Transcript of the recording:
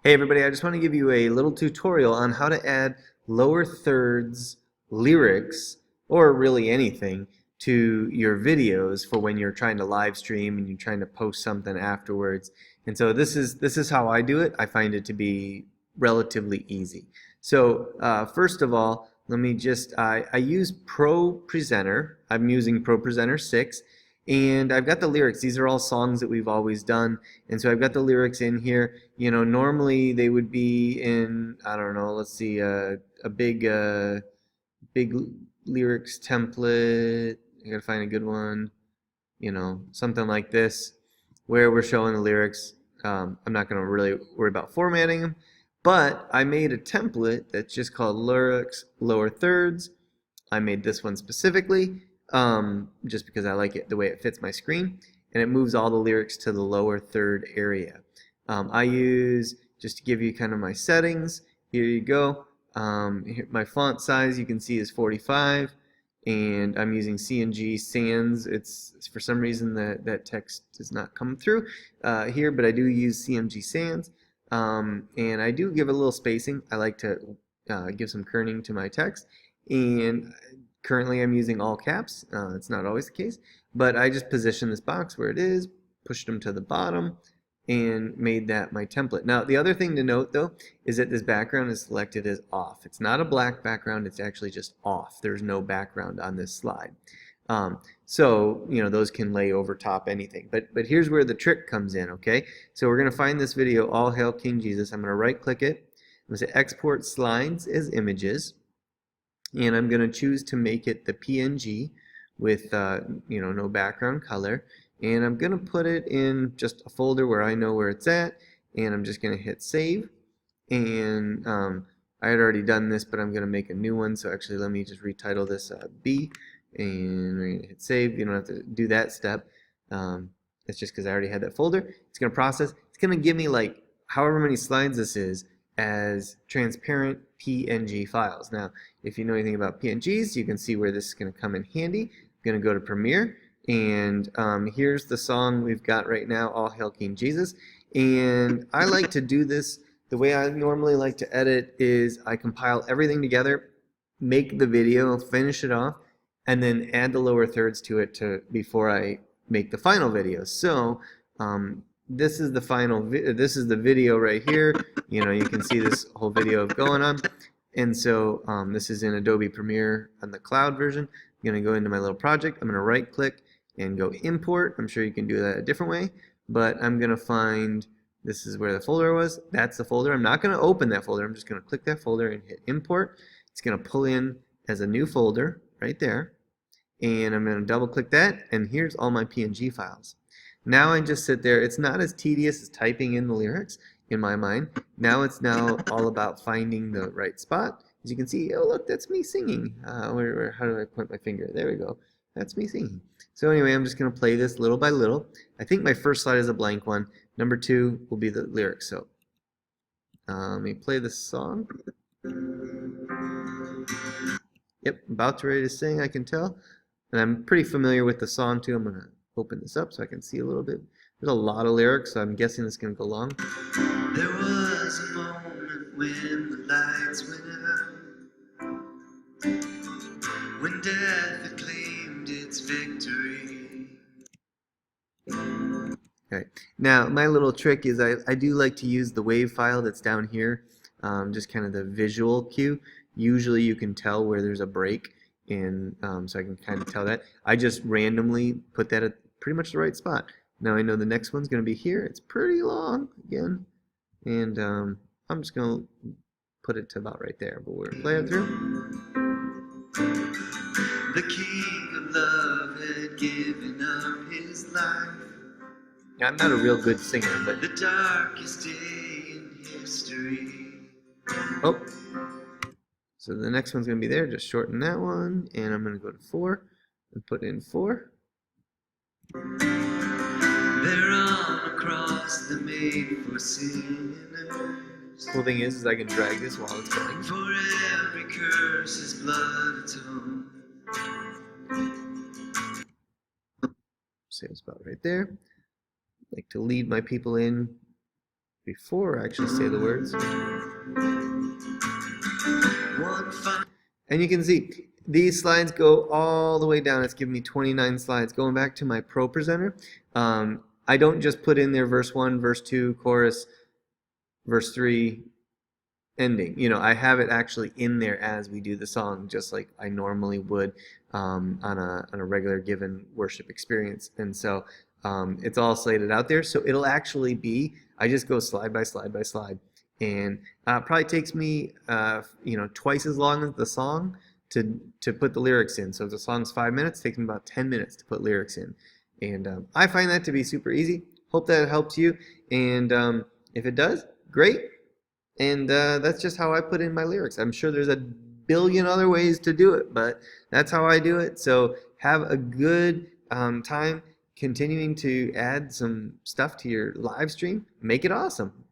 Hey everybody, I just want to give you a little tutorial on how to add lower thirds lyrics, or really anything, to your videos for when you're trying to live stream and you're trying to post something afterwards. And so this is how I do it. I find it to be relatively easy. So first of all, let me just I use Pro Presenter. I'm using Pro Presenter 6. And I've got the lyrics. These are all songs that we've always done. And so I've got the lyrics in here. You know, normally they would be in, I don't know, let's see, a big lyrics template. I gotta find a good one. You know, something like this, where we're showing the lyrics. I'm not gonna really worry about formatting them, but I made a template that's just called lyrics lower thirds. I made this one specifically just because I like it the way it fits my screen, and it moves all the lyrics to the lower third area. I use, just to give you kind of my settings, here you go. Here, my font size you can see is 45, and I'm using CMG Sans. It's for some reason that text does not come through here, but I do use CMG Sans. And I do give a little spacing. I like to give some kerning to my text, and currently I'm using all caps. It's not always the case, but I just position this box where it is, pushed them to the bottom, and made that my template. Now the other thing to note though is that this background is selected as off. It's not a black background, it's actually just off. There's no background on this slide. So you know, those can lay over top anything, but here's where the trick comes in. Okay, so we're gonna find this video, All Hail King Jesus. I'm gonna right click it. I'm gonna say export slides as images, and I'm gonna choose to make it the PNG with you know, no background color, and I'm gonna put it in just a folder where I know where it's at, and I'm just gonna hit save. And I had already done this, but I'm gonna make a new one, so actually let me just retitle this B, and we're gonna hit save. You don't have to do that step. It's just because I already had that folder. It's gonna process. It's gonna give me like however many slides this is as transparent PNG files. Now if you know anything about PNGs, you can see where this is going to come in handy. I'm going to go to Premiere, and here's the song we've got right now, All Hail King Jesus. And I like to do this, the way I normally like to edit is I compile everything together, make the video, finish it off, and then add the lower thirds to it before I make the final video. So this is the final this is the video right here. You know, you can see this whole video going on. And so this is in Adobe Premiere on the cloud version. I'm going to go into my little project. I'm going to right click and go import. I'm sure you can do that a different way, but I'm going to find, this is where the folder was. That's the folder. I'm not going to open that folder. I'm just going to click that folder and hit import. It's going to pull in as a new folder right there. And I'm going to double click that, and here's all my PNG files. Now I just sit there. It's not as tedious as typing in the lyrics in my mind. Now it's all about finding the right spot. As you can see, oh look, that's me singing. How do I point my finger? There we go. That's me singing. So anyway, I'm just going to play this little by little. I think my first slide is a blank one. Number 2 will be the lyrics. So let me play this song. Yep, about to ready to sing, I can tell. And I'm pretty familiar with the song too. I'm going to open this up so I can see a little bit. There's a lot of lyrics, so I'm guessing it's going to go long. There was a moment when the lights went out, when death acclaimed its victory. Okay. Now, my little trick is I do like to use the WAV file that's down here, just kind of the visual cue. Usually you can tell where there's a break, and so I can kind of tell that. I just randomly put that at pretty much the right spot. Now I know the next one's going to be here. It's pretty long again, and I'm just going to put it to about right there, but we're going to play it through. The King of Love had given up his life. Now, I'm not a real good singer, but the darkest day in history. Oh, so the next one's going to be there. Just shorten that one, and I'm going to go to 4 and put in 4. They're on across the made for sinners. Cool thing is I can drag this while it's going. For every curse is blood atoned. Same spot right there. I like to lead my people in before I actually say the words. And you can see these slides go all the way down. It's giving me 29 slides. Going back to my Pro Presenter, I don't just put in there verse 1, verse 2, chorus, verse 3, ending. You know, I have it actually in there as we do the song, just like I normally would on a regular given worship experience. And so it's all slated out there. So it'll actually be, I just go slide by slide by slide. And probably takes me, twice as long as the song to put the lyrics in. So if the song's 5 minutes, it takes me about 10 minutes to put lyrics in. And I find that to be super easy. Hope that it helps you. And if it does, great. And that's just how I put in my lyrics. I'm sure there's a billion other ways to do it, but that's how I do it. So have a good time continuing to add some stuff to your live stream. Make it awesome.